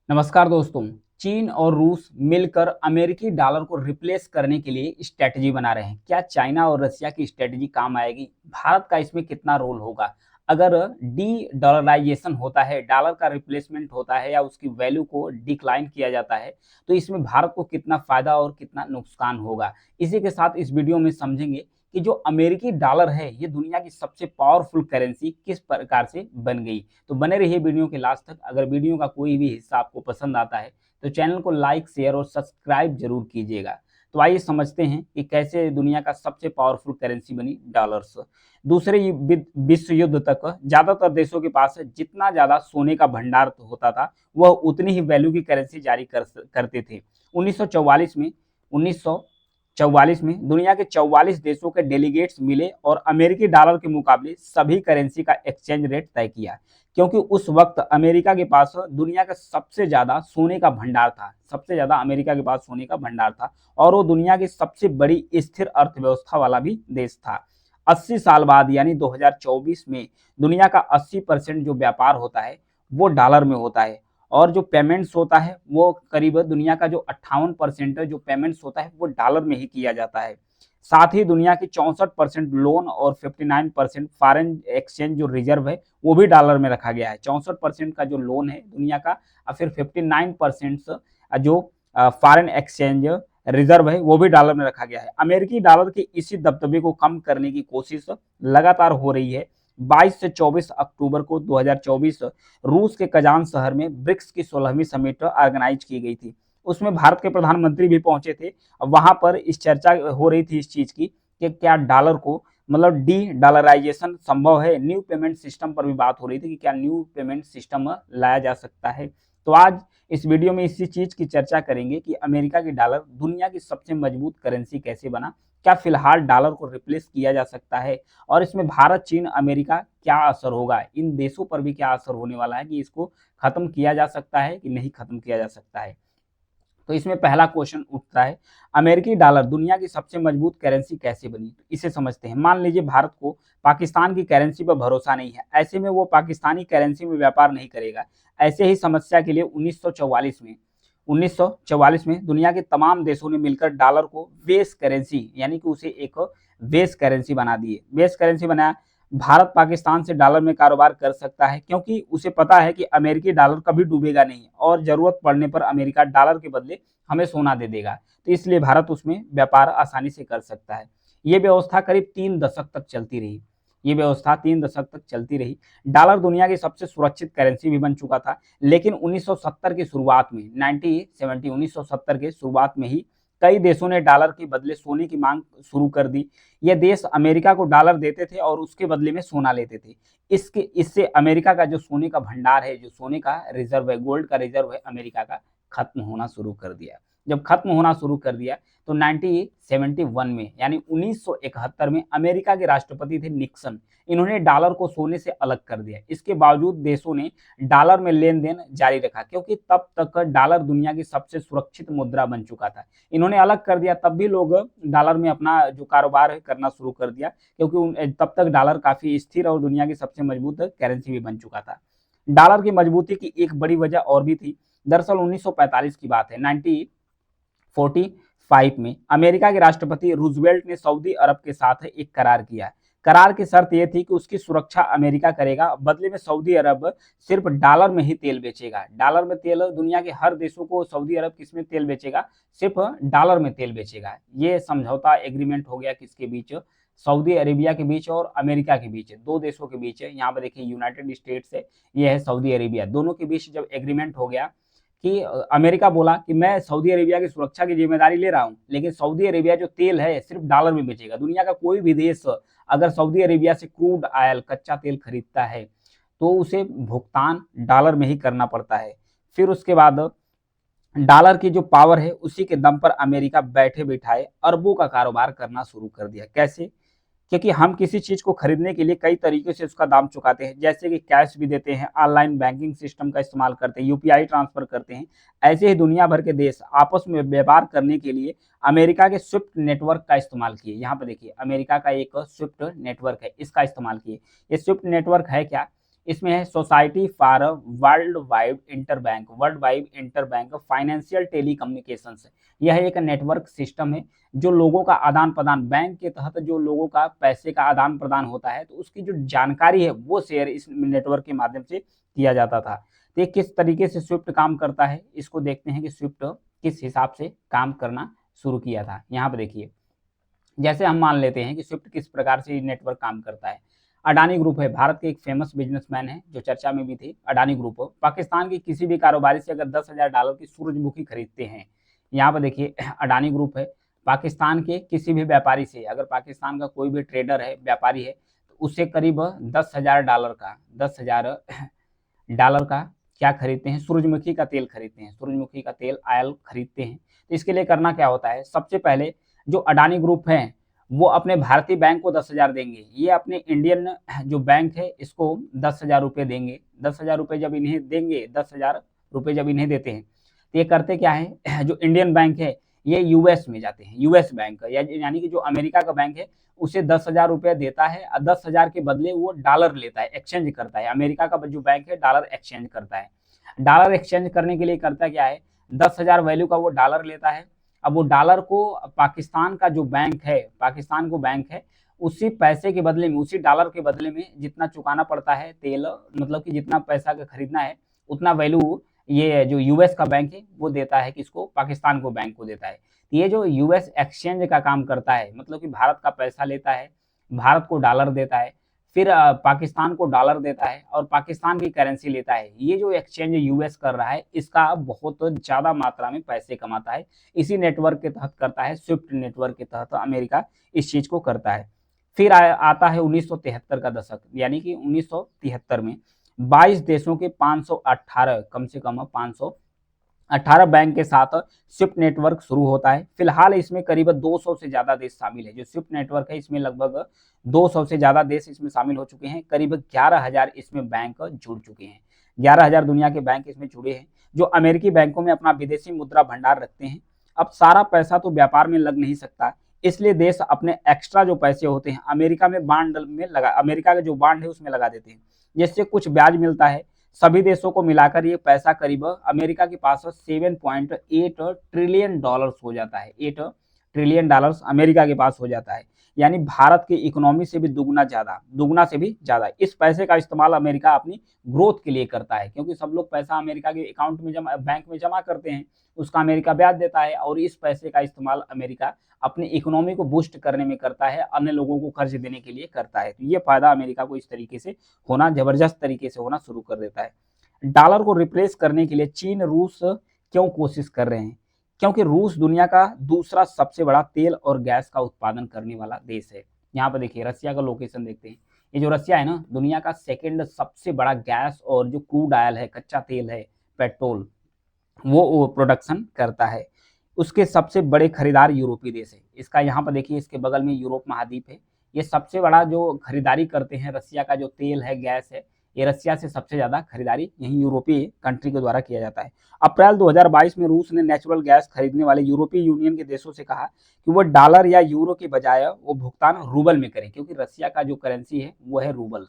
नमस्कार दोस्तों। चीन और रूस मिलकर अमेरिकी डॉलर को रिप्लेस करने के लिए स्ट्रेटजी बना रहे हैं। क्या चाइना और रशिया की स्ट्रेटजी काम आएगी? भारत का इसमें कितना रोल होगा? अगर डी डॉलराइजेशन होता है, डॉलर का रिप्लेसमेंट होता है या उसकी वैल्यू को डिक्लाइन किया जाता है, तो इसमें भारत को कितना फायदा और कितना नुकसान होगा? इसी के साथ इस वीडियो में समझेंगे कि जो अमेरिकी डॉलर है, ये दुनिया की सबसे पावरफुल करेंसी किस प्रकार से बन गई। तो बने रहिए वीडियो के लास्ट तक। अगर वीडियो का कोई भी हिस्सा आपको पसंद आता है तो चैनल को लाइक, शेयर और सब्सक्राइब जरूर कीजिएगा। तो आइए समझते हैं कि कैसे दुनिया का सबसे पावरफुल करेंसी बनी डॉलर्स। दूसरे विश्व युद्ध तक ज्यादातर देशों के पास जितना ज्यादा सोने का भंडार होता था, वह उतनी ही वैल्यू की करेंसी जारी करते थे। 1944 में दुनिया के 44 देशों के डेलीगेट्स मिले और अमेरिकी डॉलर के मुकाबले सभी करेंसी का एक्सचेंज रेट तय किया, क्योंकि उस वक्त अमेरिका के पास दुनिया का सबसे ज्यादा सोने का भंडार था। सबसे ज्यादा अमेरिका के पास सोने का भंडार था और वो दुनिया की सबसे बड़ी स्थिर अर्थव्यवस्था वाला भी देश था। 80 साल बाद यानी 2024 में दुनिया का 80% जो व्यापार होता है वो डॉलर में होता है, और जो पेमेंट्स होता है वो करीब दुनिया का जो 58% है जो पेमेंट्स होता है वो डॉलर में ही किया जाता है। साथ ही दुनिया की 64% लोन और 59% फॉरेन एक्सचेंज जो रिजर्व है वो भी डॉलर में रखा गया है। 64% का जो लोन है दुनिया का और फिर 59% जो फॉरेन एक्सचेंज रिजर्व है वो भी डॉलर में रखा गया है। अमेरिकी डॉलर के इसी दबदबे को कम करने की कोशिश लगातार हो रही है। 22 से 24 अक्टूबर को 2024 रूस के कजान शहर में ब्रिक्स की 16वीं समिट ऑर्गेनाइज की गई थी। उसमें भारत के प्रधानमंत्री भी पहुंचे थे। वहां पर इस चर्चा हो रही थी इस चीज की कि क्या डॉलर को मतलब डी डॉलराइजेशन संभव है। न्यू पेमेंट सिस्टम पर भी बात हो रही थी कि क्या न्यू पेमेंट सिस्टम लाया जा सकता है। तो आज इस वीडियो में इसी चीज की चर्चा करेंगे कि अमेरिका की डॉलर दुनिया की सबसे मजबूत करेंसी कैसे बना, क्या फिलहाल डॉलर को रिप्लेस किया जा सकता है, और इसमें भारत, चीन, अमेरिका क्या असर होगा, इन देशों पर भी क्या असर होने वाला है कि इसको खत्म किया जा सकता है कि नहीं खत्म किया जा सकता है। तो इसमें पहला क्वेश्चन उठता है, अमेरिकी डॉलर दुनिया की सबसे मजबूत करेंसी कैसे बनी। तो इसे समझते हैं। मान लीजिए भारत को पाकिस्तान की करेंसी पर भरोसा नहीं है, ऐसे में वो पाकिस्तानी करेंसी में व्यापार नहीं करेगा। ऐसे ही समस्या के लिए 1944 में दुनिया के तमाम देशों ने मिलकर डॉलर को बेस करेंसी यानी कि उसे एक बेस करेंसी बना दिए। बेस करेंसी बनाया। भारत पाकिस्तान से डॉलर में कारोबार कर सकता है क्योंकि उसे पता है कि अमेरिकी डॉलर कभी डूबेगा नहीं और जरूरत पड़ने पर अमेरिका डॉलर के बदले हमें सोना दे देगा। तो इसलिए भारत उसमें व्यापार आसानी से कर सकता है। ये व्यवस्था करीब 3 दशक तक चलती रही। ये व्यवस्था 3 दशक तक चलती रही। डॉलर दुनिया की सबसे सुरक्षित करेंसी भी बन चुका था, लेकिन 1970 की शुरुआत में 1970 के शुरुआत में ही कई देशों ने डॉलर के बदले सोने की मांग शुरू कर दी। ये देश अमेरिका को डॉलर देते थे और उसके बदले में सोना लेते थे। इससे अमेरिका का जो सोने का भंडार है, जो सोने का रिजर्व है, गोल्ड का रिजर्व है अमेरिका का, खत्म होना शुरू कर दिया। जब खत्म होना शुरू कर दिया तो 1971 में यानी 1971 में अमेरिका के राष्ट्रपति थे निक्सन। इन्होंने डॉलर को सोने से अलग कर दिया। इसके बावजूद देशों ने डॉलर में लेन देन जारी रखा, क्योंकि तब तक डॉलर दुनिया की सबसे सुरक्षित मुद्रा बन चुका था। इन्होंने अलग कर दिया, तब भी लोग डॉलर में अपना जो कारोबार है करना शुरू कर दिया, क्योंकि तब तक डॉलर काफी स्थिर और दुनिया की सबसे मजबूत करेंसी भी बन चुका था। डॉलर की मजबूती की एक बड़ी वजह और भी थी। दरअसल 1945 की बात है। 1945 में अमेरिका के राष्ट्रपति रूजवेल्ट ने सऊदी अरब के साथ एक करार किया। करार की शर्त यह थी कि उसकी सुरक्षा अमेरिका करेगा, बदले में सऊदी अरब सिर्फ डॉलर में ही तेल बेचेगा। डॉलर में तेल, दुनिया के हर देशों को सऊदी अरब किस में तेल बेचेगा, सिर्फ डॉलर में तेल बेचेगा। ये समझौता एग्रीमेंट हो गया किसके बीच, सऊदी अरेबिया के बीच और अमेरिका के बीच, दो देशों के बीच है। यहाँ पर देखिए यूनाइटेड स्टेट्स है, ये है सऊदी अरेबिया। दोनों के बीच जब एग्रीमेंट हो गया कि अमेरिका बोला कि मैं सऊदी अरेबिया की सुरक्षा की जिम्मेदारी ले रहा हूं, लेकिन सऊदी अरेबिया जो तेल है सिर्फ डॉलर में बेचेगा। दुनिया का कोई भी देश अगर सऊदी अरेबिया से क्रूड ऑयल, कच्चा तेल खरीदता है तो उसे भुगतान डॉलर में ही करना पड़ता है। फिर उसके बाद डॉलर की जो पावर है उसी के दम पर अमेरिका बैठे बिठाए अरबों का कारोबार करना शुरू कर दिया। कैसे? क्योंकि हम किसी चीज को खरीदने के लिए कई तरीके से उसका दाम चुकाते हैं, जैसे कि कैश भी देते हैं, ऑनलाइन बैंकिंग सिस्टम का इस्तेमाल करते हैं, यूपीआई ट्रांसफर करते हैं। ऐसे ही दुनिया भर के देश आपस में व्यापार करने के लिए अमेरिका के स्विफ्ट नेटवर्क का इस्तेमाल किए। यहाँ पे देखिए अमेरिका का एक स्विफ्ट नेटवर्क है, इसका इस्तेमाल किए। ये स्विफ्ट नेटवर्क है क्या? इसमें है society for world wide interbank financial telecommunications. यह एक नेटवर्क सिस्टम है जो लोगों का आदान प्रदान, बैंक के तहत जो लोगों का पैसे का आदान प्रदान होता है तो उसकी जो जानकारी है वो शेयर इस नेटवर्क के माध्यम से किया जाता था। तो ये किस तरीके से स्विफ्ट काम करता है, इसको देखते हैं कि स्विफ्ट किस हिसाब से काम करना शुरू किया था। यहाँ पे देखिए, जैसे हम मान लेते हैं कि स्विफ्ट किस प्रकार से नेटवर्क काम करता है। अडानी ग्रुप है, भारत के एक फेमस बिजनेसमैन है जो चर्चा में भी थे। अडानी ग्रुप पाकिस्तान की किसी भी कारोबारी से अगर $10,000 की सूरजमुखी खरीदते हैं, यहाँ पर देखिए अडानी ग्रुप है, पाकिस्तान के किसी भी व्यापारी से, अगर पाकिस्तान का कोई भी ट्रेडर है, व्यापारी है, तो उससे करीब $10,000 का क्या खरीदते हैं, सूरजमुखी का तेल खरीदते हैं, सूरजमुखी का तेल ऑयल खरीदते हैं। तो इसके लिए करना क्या होता है, सबसे पहले जो अडानी ग्रुप है वो अपने भारतीय बैंक को 10,000 देंगे, ये अपने इंडियन जो बैंक है इसको 10,000 रुपये देंगे। 10,000 रुपये जब इन्हें देंगे, 10,000 रुपये जब इन्हें देते हैं तो ये करते क्या है, जो इंडियन बैंक है ये यूएस में जाते हैं, यूएस बैंक यानी कि जो अमेरिका का बैंक है उसे 10,000 रुपये देता है और 10,000 के बदले वो डॉलर लेता है, एक्सचेंज करता है। अमेरिका का जो बैंक है डॉलर एक्सचेंज करता है। डॉलर एक्सचेंज करने के लिए करता क्या है, 10,000 वैल्यू का वो डॉलर लेता है। अब वो डॉलर को पाकिस्तान का जो बैंक है, पाकिस्तान को बैंक है, उसी पैसे के बदले में, उसी डॉलर के बदले में जितना चुकाना पड़ता है तेल, मतलब कि जितना पैसा का खरीदना है उतना वैल्यू ये जो यूएस का बैंक है वो देता है, किसको, पाकिस्तान को, बैंक को देता है। ये जो यूएस एक्सचेंज का काम करता है, मतलब कि भारत का पैसा लेता है, भारत को डॉलर देता है, फिर पाकिस्तान को डॉलर देता है और पाकिस्तान की करेंसी लेता है। ये जो एक्सचेंज यूएस कर रहा है इसका बहुत ज़्यादा मात्रा में पैसे कमाता है, इसी नेटवर्क के तहत करता है, स्विफ्ट नेटवर्क के तहत अमेरिका इस चीज़ को करता है। फिर आता है 1973 का दशक, यानी कि 1973 में 22 देशों के 518, कम से कम 518 बैंक के साथ स्विफ्ट नेटवर्क शुरू होता है। फिलहाल इसमें करीब 200 से ज़्यादा देश शामिल है। जो स्विफ्ट नेटवर्क है इसमें लगभग 200 से ज़्यादा देश इसमें शामिल हो चुके हैं। करीब 11,000 इसमें बैंक जुड़ चुके हैं, 11,000 दुनिया के बैंक इसमें जुड़े हैं, जो अमेरिकी बैंकों में अपना विदेशी मुद्रा भंडार रखते हैं। अब सारा पैसा तो व्यापार में लग नहीं सकता, इसलिए देश अपने एक्स्ट्रा जो पैसे होते हैं अमेरिका में बांड में लगा, अमेरिका का जो बांड है उसमें लगा देते हैं, जिससे कुछ ब्याज मिलता है। सभी देशों को मिलाकर ये पैसा करीब अमेरिका के पास 7.8 ट्रिलियन डॉलर्स हो जाता है। 8 ट्रिलियन डॉलर्स अमेरिका के पास हो जाता है, यानी भारत की इकोनॉमी से भी दुगना से भी ज़्यादा। इस पैसे का इस्तेमाल अमेरिका अपनी ग्रोथ के लिए करता है, क्योंकि सब लोग पैसा अमेरिका के अकाउंट में बैंक में जमा करते हैं, उसका अमेरिका ब्याज देता है और इस पैसे का इस्तेमाल अमेरिका अपनी इकोनॉमी को बूस्ट करने में करता है, अन्य लोगों को कर्ज देने के लिए करता है। तो ये फायदा अमेरिका को इस तरीके से होना, जबरदस्त तरीके से होना शुरू कर देता है। डॉलर को रिप्लेस करने के लिए चीन, रूस क्यों कोशिश कर रहे हैं, क्योंकि रूस दुनिया का दूसरा सबसे बड़ा तेल और गैस का उत्पादन करने वाला देश है। यहाँ पर देखिए रसिया का लोकेशन देखते हैं, ये जो रसिया है ना, दुनिया का सेकंड सबसे बड़ा गैस और जो क्रूड ऑयल है, कच्चा तेल है, पेट्रोल, वो प्रोडक्शन करता है। उसके सबसे बड़े खरीदार यूरोपीय देश है। इसका यहाँ पर देखिए, इसके बगल में यूरोप महाद्वीप है, ये सबसे बड़ा जो खरीदारी करते हैं रसिया का जो तेल है, गैस है, ये रसिया से सबसे ज़्यादा खरीदारी यही यूरोपीय कंट्री के द्वारा किया जाता है। अप्रैल 2022 में रूस ने नेचुरल गैस खरीदने वाले यूरोपीय यूनियन के देशों से कहा कि वो डॉलर या यूरो के बजाय वो भुगतान रूबल में करें, क्योंकि रसिया का जो करेंसी है वो है रूबल। तो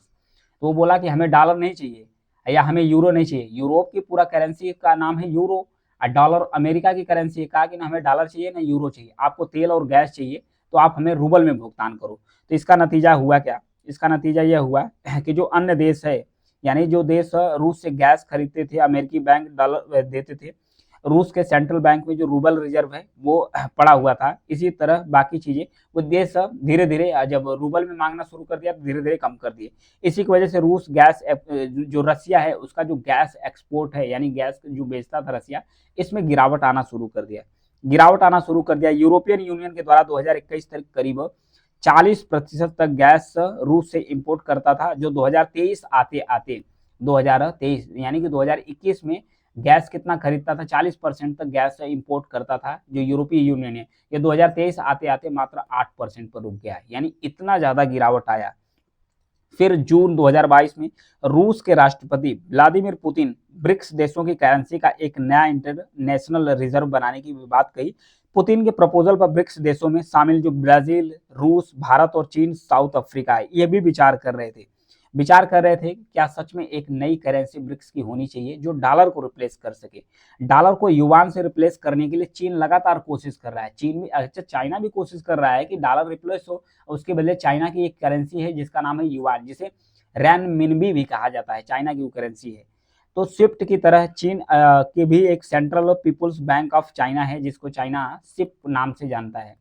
वो बोला कि हमें डॉलर नहीं चाहिए या हमें यूरो नहीं चाहिए, यूरोप की पूरा करेंसी का नाम है यूरो और डॉलर अमेरिका की करेंसी है। कहा कि ना हमें डॉलर चाहिए ना यूरो चाहिए, आपको तेल और गैस चाहिए तो आप हमें रूबल में भुगतान करो। तो इसका नतीजा हुआ क्या, इसका नतीजा यह हुआ कि जो अन्य देश है, यानी जो देश रूस से गैस खरीदते थे, अमेरिकी बैंक डॉलर देते थे, रूस के सेंट्रल बैंक में जो रूबल रिजर्व है वो पड़ा हुआ था। इसी तरह बाकी चीज़ें वो देश धीरे धीरे जब रूबल में मांगना शुरू कर दिया तो धीरे धीरे कम कर दिए। इसी की वजह से रूस गैस, जो रसिया है उसका जो गैस एक्सपोर्ट है, यानी गैस जो बेचता था रसिया, इसमें गिरावट आना शुरू कर दिया। यूरोपियन यूनियन के द्वारा 2021 तक करीब 40% तक गैस रूस से इंपोर्ट करता था, जो 2023 आते 2023 यानी कि 2021 में गैस कितना खरीदता था, 40% तक गैस इंपोर्ट करता था जो यूरोपीय यूनियन है। ये 2023 आते आते मात्र 8% पर रुक गया है, यानी इतना ज़्यादा गिरावट आया। फिर जून 2022 में रूस के राष्ट्रपति व्लादिमीर पुतिन ब्रिक्स देशों की करेंसी का एक नया इंटरनेशनल रिजर्व बनाने की बात कही। पुतिन के प्रपोजल पर ब्रिक्स देशों में शामिल जो ब्राजील, रूस, भारत और चीन, साउथ अफ्रीका है, ये भी विचार कर रहे थे। विचार कर रहे थे क्या सच में एक नई करेंसी ब्रिक्स की होनी चाहिए जो डॉलर को रिप्लेस कर सके। डॉलर को युआन से रिप्लेस करने के लिए चीन लगातार कोशिश कर रहा है। चीन भी, अच्छा, चाइना भी कोशिश कर रहा है कि डॉलर रिप्लेस हो, उसके बदले चाइना की एक करेंसी है जिसका नाम है युआन, जिसे रैनमिनबी भी कहा जाता है, चाइना की वो करेंसी है। तो स्विफ्ट की तरह चीन के भी एक central people's bank of China है जिसको चाइना सिप नाम से जानता है।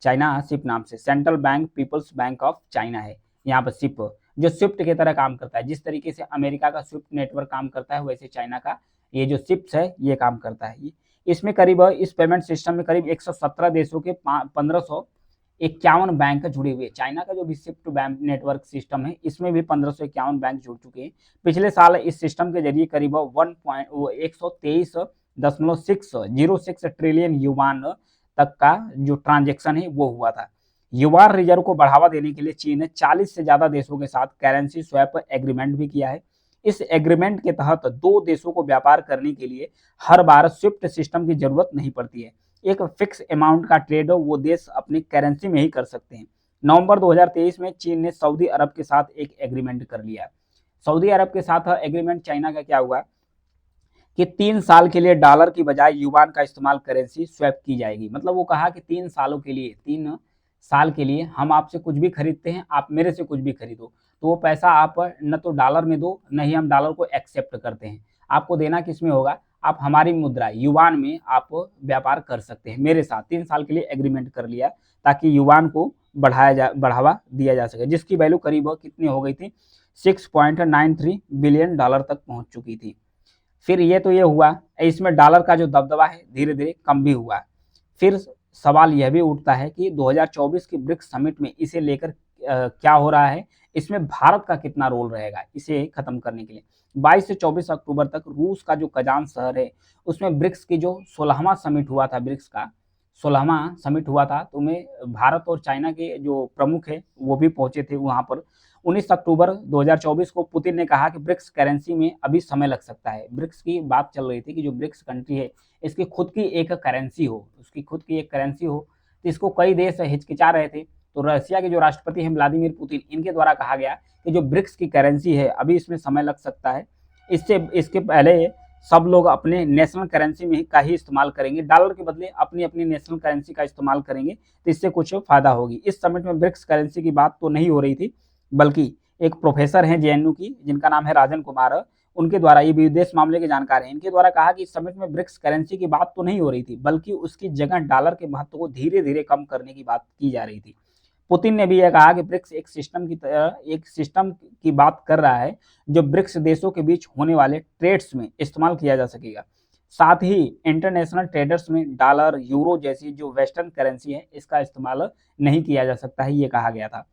चाइना सिप नाम से central bank people's bank of China है, यहाँ पर सिप, जो स्विफ्ट की तरह काम करता है। जिस तरीके से अमेरिका का स्विफ्ट नेटवर्क काम करता है वैसे चाइना का ये जो सिप्स है ये काम करता है। इसमें करीब, इस पेमेंट सिस्टम में करीब 117 देशों के 1551 बैंक जुड़े हुए। चाइना का जो भी स्विफ्ट बैंक नेटवर्क सिस्टम है इसमें भी 1551 बैंक जुड़ चुके हैं। पिछले साल इस सिस्टम के जरिए करीब 123.606 ट्रिलियन युवान तक का जो ट्रांजेक्शन है वो हुआ था। युवान रिजर्व को बढ़ावा देने के लिए चीन ने 40 से ज्यादा देशों के साथ करेंसी स्वैप एग्रीमेंट भी किया है। इस एग्रीमेंट के तहत दो देशों को व्यापार करने के लिए हर बार स्विफ्ट सिस्टम की जरूरत नहीं पड़ती है। एक फिक्स अमाउंट का ट्रेड वो देश अपनी करेंसी में ही कर सकते हैं। नवंबर 2023 में चीन ने सऊदी अरब के साथ एक एग्रीमेंट कर लिया। सऊदी अरब के साथ एग्रीमेंट चाइना का क्या हुआ कि 3 साल के लिए डॉलर की बजाय युवान का इस्तेमाल करेंसी स्वैप की जाएगी। मतलब वो कहा कि 3 सालों के लिए, 3 साल के लिए हम आपसे कुछ भी खरीदते हैं, आप मेरे से कुछ भी खरीदो, तो वो पैसा आप न तो डॉलर में दो, न ही हम डॉलर को एक्सेप्ट करते हैं। आपको देना किस में होगा, आप हमारी मुद्रा युवान में आप व्यापार कर सकते हैं मेरे साथ। 3 साल के लिए एग्रीमेंट कर लिया ताकि युवान को बढ़ावा दिया जा सके, जिसकी वैल्यू करीब कितनी हो गई थी, 6.93 बिलियन डॉलर तक पहुंच चुकी थी। फिर ये हुआ, इसमें डॉलर का जो दबदबा है धीरे धीरे कम भी हुआ। फिर सवाल यह भी उठता है कि 2024 की ब्रिक्स समिट में इसे लेकर क्या हो रहा है, इसमें भारत का कितना रोल रहेगा इसे खत्म करने के लिए। 22 से 24 अक्टूबर तक रूस का जो कजान शहर है उसमें ब्रिक्स की जो 16वां समिट हुआ था, ब्रिक्स का 16वां समिट हुआ था, तो में भारत और चाइना के जो प्रमुख है वो भी पहुंचे थे वहां पर। 19 अक्टूबर 2024 को पुतिन ने कहा कि ब्रिक्स करेंसी में अभी समय लग सकता है। ब्रिक्स की बात चल रही थी कि जो ब्रिक्स कंट्री है इसकी खुद की एक करेंसी हो, उसकी खुद की एक करेंसी हो, तो इसको कई देश हिचकिचा रहे थे। तो रशिया के जो राष्ट्रपति हैं व्लादिमीर पुतिन, इनके द्वारा कहा गया कि जो ब्रिक्स की करेंसी है अभी इसमें समय लग सकता है, इसके पहले सब लोग अपने नेशनल करेंसी में का ही इस्तेमाल करेंगे, डॉलर के बदले अपनी अपनी नेशनल करेंसी का इस्तेमाल करेंगे, तो इससे कुछ फायदा होगी। इस समिट में ब्रिक्स करेंसी की बात तो नहीं हो रही थी, बल्कि एक प्रोफेसर हैं जेएनयू की जिनका नाम है राजन कुमार, उनके द्वारा, ये विदेश मामले के जानकार हैं, इनके द्वारा कहा कि इस समिट में ब्रिक्स करेंसी की बात तो नहीं हो रही थी, बल्कि उसकी जगह डॉलर के महत्व को धीरे धीरे कम करने की बात की जा रही थी। पुतिन ने भी यह कहा कि ब्रिक्स एक सिस्टम की बात कर रहा है जो ब्रिक्स देशों के बीच होने वाले ट्रेड्स में इस्तेमाल किया जा सकेगा। साथ ही इंटरनेशनल ट्रेडर्स में डॉलर, यूरो जैसी जो वेस्टर्न करेंसी है इसका इस्तेमाल नहीं किया जा सकता है, ये कहा गया था।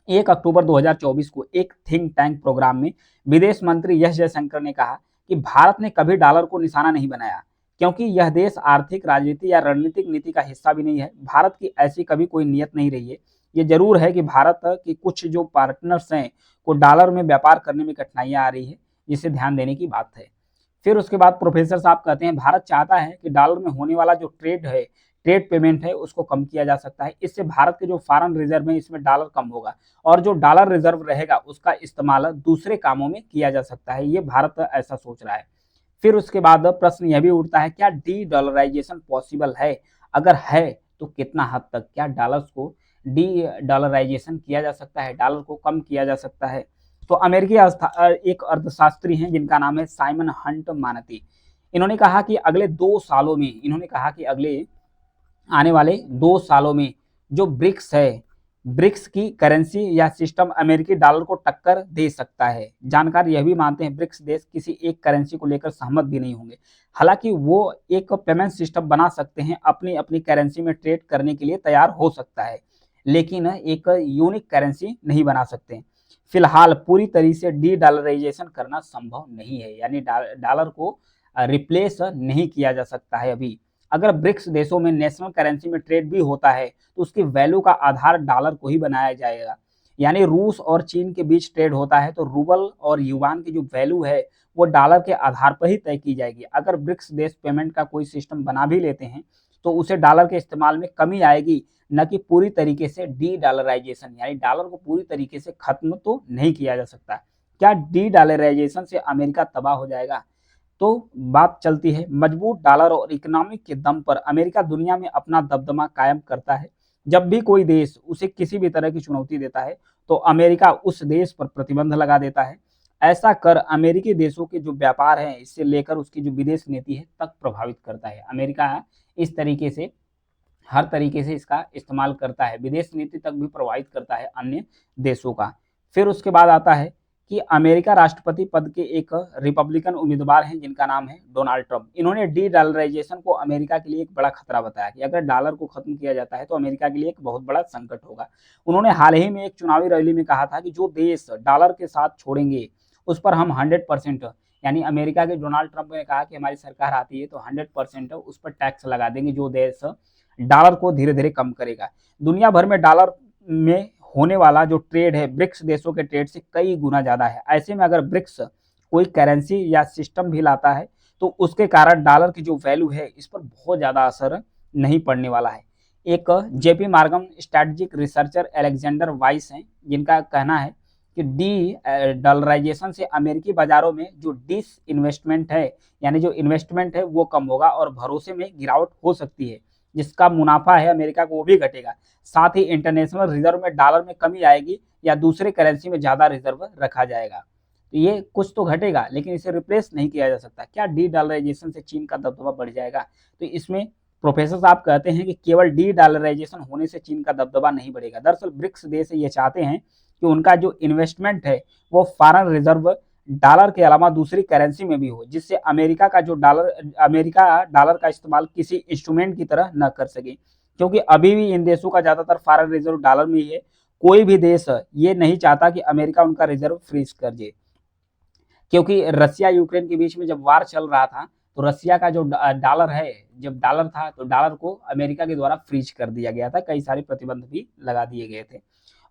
1 अक्टूबर 2024 को एक थिंक टैंक प्रोग्राम में विदेश मंत्री एस जयशंकर ने कहा कि भारत ने कभी डॉलर को निशाना नहीं बनाया, क्योंकि यह देश आर्थिक, राजनीति या रणनीतिक नीति का हिस्सा भी नहीं है। भारत की ऐसी कभी कोई नीयत नहीं रही है। ये जरूर है कि भारत की कुछ जो पार्टनर्स हैं को डॉलर में व्यापार करने में कठिनाइयां आ रही है, जिसे ध्यान देने की बात है। फिर उसके बाद प्रोफेसर साहब कहते हैं भारत चाहता है कि डॉलर में होने वाला जो ट्रेड पेमेंट है उसको कम किया जा सकता है। इससे भारत के जो फॉरेन रिजर्व है इसमें डॉलर कम होगा और जो डॉलर रिजर्व रहेगा उसका इस्तेमाल दूसरे कामों में किया जा सकता है। ये भारत ऐसा सोच रहा है। फिर उसके बाद प्रश्न यह भी उठता है क्या डी डॉलराइजेशन पॉसिबल है, अगर है तो कितना हद तक, क्या डॉलर्स को डी डॉलराइजेशन किया जा सकता है, डॉलर को कम किया जा सकता है। तो अमेरिकी एक अर्थशास्त्री हैं जिनका नाम है साइमन हंट मानती, इन्होंने कहा कि अगले आने वाले 2 सालों में जो ब्रिक्स है, ब्रिक्स की करेंसी या सिस्टम अमेरिकी डॉलर को टक्कर दे सकता है। जानकार यह भी मानते हैं ब्रिक्स देश किसी एक करेंसी को लेकर सहमत भी नहीं होंगे। हालांकि वो एक पेमेंट सिस्टम बना सकते हैं, अपनी अपनी करेंसी में ट्रेड करने के लिए तैयार हो सकता है, लेकिन एक यूनिक करेंसी नहीं बना सकते। फिलहाल पूरी तरीके से डी डॉलराइजेशन करना संभव नहीं है, यानी डॉलर को रिप्लेस नहीं किया जा सकता है अभी। अगर ब्रिक्स देशों में नेशनल करेंसी में ट्रेड भी होता है तो उसकी वैल्यू का आधार डॉलर को ही बनाया जाएगा। यानी रूस और चीन के बीच ट्रेड होता है तो रूबल और युवान की जो वैल्यू है वो डॉलर के आधार पर ही तय की जाएगी। अगर ब्रिक्स देश पेमेंट का कोई सिस्टम बना भी लेते हैं तो उसे डॉलर के इस्तेमाल में कमी आएगी, न कि पूरी तरीके से डी डॉलराइजेशन, यानी डॉलर को पूरी तरीके से खत्म तो नहीं किया जा सकता। क्या डी डॉलराइजेशन से अमेरिका तबाह हो जाएगा? तो बात चलती है मजबूत डॉलर और इकोनॉमिक के दम पर अमेरिका दुनिया में अपना दबदबा कायम करता है। जब भी कोई देश उसे किसी भी तरह की चुनौती देता है तो अमेरिका उस देश पर प्रतिबंध लगा देता है। ऐसा कर अमेरिकी देशों के जो व्यापार है इससे लेकर उसकी जो विदेश नीति है तक प्रभावित करता है। अमेरिका इस तरीके से हर तरीके से इसका इस्तेमाल करता है, विदेश नीति तक भी प्रभावित करता है अन्य देशों का। फिर उसके बाद आता है कि अमेरिका राष्ट्रपति पद के एक रिपब्लिकन उम्मीदवार हैं जिनका नाम है डोनाल्ड ट्रंप। इन्होंने डी डॉलराइजेशन को अमेरिका के लिए एक बड़ा खतरा बताया कि अगर डॉलर को खत्म किया जाता है तो अमेरिका के लिए एक बहुत बड़ा संकट होगा। उन्होंने हाल ही में एक चुनावी रैली में कहा था कि जो देश डॉलर के साथ छोड़ेंगे उस पर हम 100%, यानी अमेरिका के डोनाल्ड ट्रंप ने कहा कि हमारी सरकार आती है तो 100% उस पर टैक्स लगा देंगे जो देश डॉलर को धीरे धीरे कम करेगा। दुनिया भर में डॉलर में होने वाला जो ट्रेड है ब्रिक्स देशों के ट्रेड से कई गुना ज्यादा है। ऐसे में अगर ब्रिक्स कोई करेंसी या सिस्टम भी लाता है तो उसके कारण डॉलर की जो वैल्यू है इस पर बहुत ज्यादा असर नहीं पड़ने वाला है। एक JP Morgan strategic researcher Alexander vice हैं जिनका कहना है कि डी डॉलराइजेशन से अमेरिकी बाजारों में जो डिस इन्वेस्टमेंट है, यानी जो इन्वेस्टमेंट है वो कम होगा और भरोसे में गिरावट हो सकती है, जिसका मुनाफा है अमेरिका को वो भी घटेगा। साथ ही इंटरनेशनल रिजर्व में डॉलर में कमी आएगी या दूसरे करेंसी में ज्यादा रिजर्व रखा जाएगा। तो ये कुछ तो घटेगा लेकिन इसे रिप्लेस नहीं किया जा सकता। क्या डी डॉलराइजेशन से चीन का दबदबा बढ़ जाएगा? तो इसमें प्रोफेसर साहब कहते हैं कि केवल डी डॉलराइजेशन होने से चीन का दबदबा नहीं बढ़ेगा। दरअसल ब्रिक्स देश ये चाहते हैं कि उनका जो इन्वेस्टमेंट है वो फॉरेन रिजर्व डॉलर के अलावा दूसरी करेंसी में भी हो, जिससे अमेरिका डॉलर का इस्तेमाल किसी इंस्ट्रूमेंट की तरह न कर सके, क्योंकि अभी भी इन देशों का ज्यादातर फॉरेन रिजर्व डॉलर में ही है। कोई भी देश ये नहीं चाहता कि अमेरिका उनका रिजर्व फ्रीज कर दे, क्योंकि रसिया यूक्रेन के बीच में जब वार चल रहा था तो रसिया का जो डॉलर है, जब डॉलर था तो डॉलर को अमेरिका के द्वारा फ्रीज कर दिया गया था, कई सारे प्रतिबंध भी लगा दिए गए थे।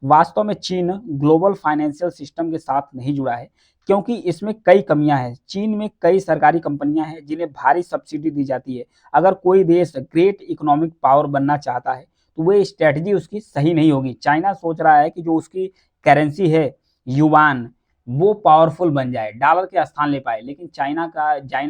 वास्तव में चीन ग्लोबल फाइनेंशियल सिस्टम के साथ नहीं जुड़ा है क्योंकि इसमें कई कमियां हैं। चीन में कई सरकारी कंपनियां हैं जिन्हें भारी सब्सिडी दी जाती है। अगर कोई देश ग्रेट इकोनॉमिक पावर बनना चाहता है तो वो स्ट्रेटजी उसकी सही नहीं होगी। चाइना सोच रहा है कि जो उसकी करेंसी है युवान वो पावरफुल बन जाए, डॉलर के स्थान ले पाए, लेकिन चाइना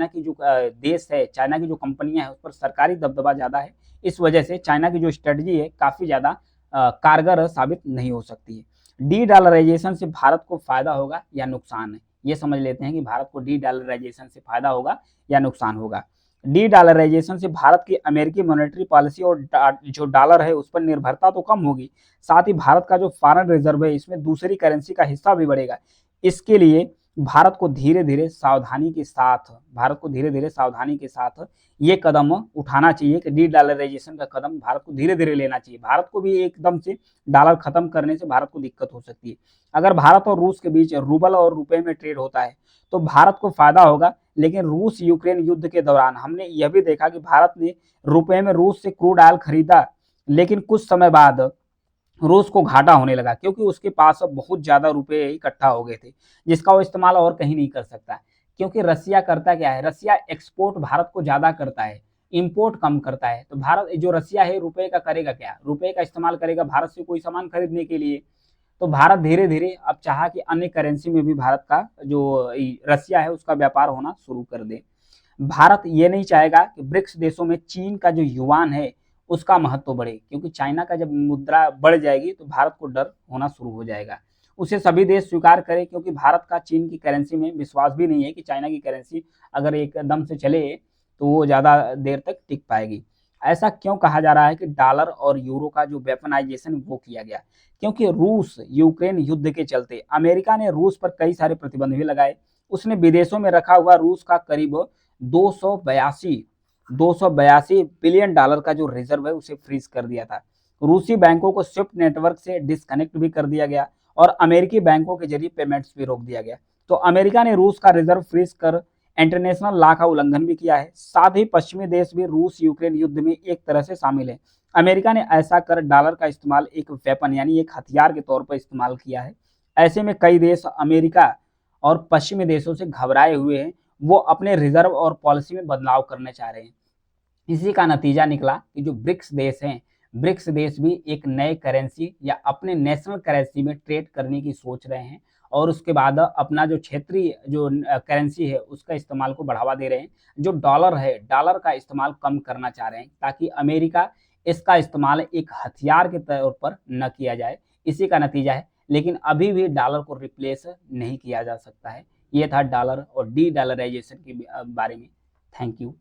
की जो देश है, चाइना की जो कंपनियां हैं उस पर सरकारी दबदबा ज्यादा है। इस वजह से चाइना की जो स्ट्रेटजी है काफी ज्यादा कारगर साबित नहीं हो सकती है। डी डॉलराइजेशन से भारत को फायदा होगा या नुकसान है, ये समझ लेते हैं कि भारत को डी डॉलराइजेशन से फायदा होगा या नुकसान होगा। डी डॉलराइजेशन से भारत की अमेरिकी मॉनेटरी पॉलिसी और जो डॉलर है उस पर निर्भरता तो कम होगी, साथ ही भारत का जो फॉरेन रिजर्व है इसमें दूसरी करेंसी का हिस्सा भी बढ़ेगा। इसके लिए भारत को धीरे धीरे सावधानी के साथ ये कदम उठाना चाहिए कि डी डॉलराइजेशन का कदम भारत को धीरे धीरे लेना चाहिए। भारत को भी एकदम से डॉलर खत्म करने से भारत को दिक्कत हो सकती है। अगर भारत और रूस के बीच रूबल और रुपए में ट्रेड होता है तो भारत को फायदा होगा, लेकिन रूस यूक्रेन युद्ध के दौरान हमने यह भी देखा कि भारत ने रुपए में रूस से क्रूड ऑयल खरीदा, लेकिन कुछ समय बाद रूस को घाटा होने लगा क्योंकि उसके पास अब बहुत ज्यादा रुपए इकट्ठा हो गए थे जिसका वो इस्तेमाल और कहीं नहीं कर सकता। क्योंकि रसिया करता क्या है, रसिया एक्सपोर्ट भारत को ज्यादा करता है, इंपोर्ट कम करता है। तो भारत जो रसिया है रुपए का करेगा क्या, रुपए का इस्तेमाल करेगा भारत से कोई सामान खरीदने के लिए। तो भारत धीरे धीरे अब चाहा कि अन्य करेंसी में भी भारत का जो रसिया है उसका व्यापार होना शुरू कर दे। भारत ये नहीं चाहेगा कि ब्रिक्स देशों में चीन का जो युआन है उसका महत्व बढ़े, क्योंकि चाइना का जब मुद्रा बढ़ जाएगी तो भारत को डर होना शुरू हो जाएगा। उसे सभी देश स्वीकार करें, क्योंकि भारत का चीन की करेंसी में विश्वास भी नहीं है कि चाइना की करेंसी अगर एकदम से चले तो वो ज़्यादा देर तक टिक पाएगी। ऐसा क्यों कहा जा रहा है कि डॉलर और यूरो का जो वेपनाइजेशन वो किया गया? क्योंकि रूस यूक्रेन युद्ध के चलते अमेरिका ने रूस पर कई सारे प्रतिबंध भी लगाए। उसने विदेशों में रखा हुआ रूस का करीब 282 बिलियन डॉलर का जो रिजर्व है उसे फ्रीज कर दिया था। रूसी बैंकों को स्विफ्ट नेटवर्क से डिस्कनेक्ट भी कर दिया गया और अमेरिकी बैंकों के जरिए पेमेंट्स भी रोक दिया गया। तो अमेरिका ने रूस का रिजर्व फ्रीज कर इंटरनेशनल लॉ का उल्लंघन भी किया है। साथ ही पश्चिमी देश भी रूस यूक्रेन युद्ध में एक तरह से शामिल है। अमेरिका ने ऐसा कर डॉलर का इस्तेमाल एक वेपन यानी एक हथियार के तौर पर इस्तेमाल किया है। ऐसे में कई देश अमेरिका और पश्चिमी देशों से घबराए हुए हैं, वो अपने रिजर्व और पॉलिसी में बदलाव करने चाह रहे हैं। इसी का नतीजा निकला कि जो ब्रिक्स देश हैं, ब्रिक्स देश भी एक नए करेंसी या अपने नेशनल करेंसी में ट्रेड करने की सोच रहे हैं और उसके बाद अपना जो क्षेत्रीय जो करेंसी है उसका इस्तेमाल को बढ़ावा दे रहे हैं। जो डॉलर है, डॉलर का इस्तेमाल कम करना चाह रहे हैं ताकि अमेरिका इसका इस्तेमाल एक हथियार के तौर पर न किया जाए, इसी का नतीजा है। लेकिन अभी भी डॉलर को रिप्लेस नहीं किया जा सकता है। ये था डॉलर और डी डॉलराइजेशन के बारे में। Thank you.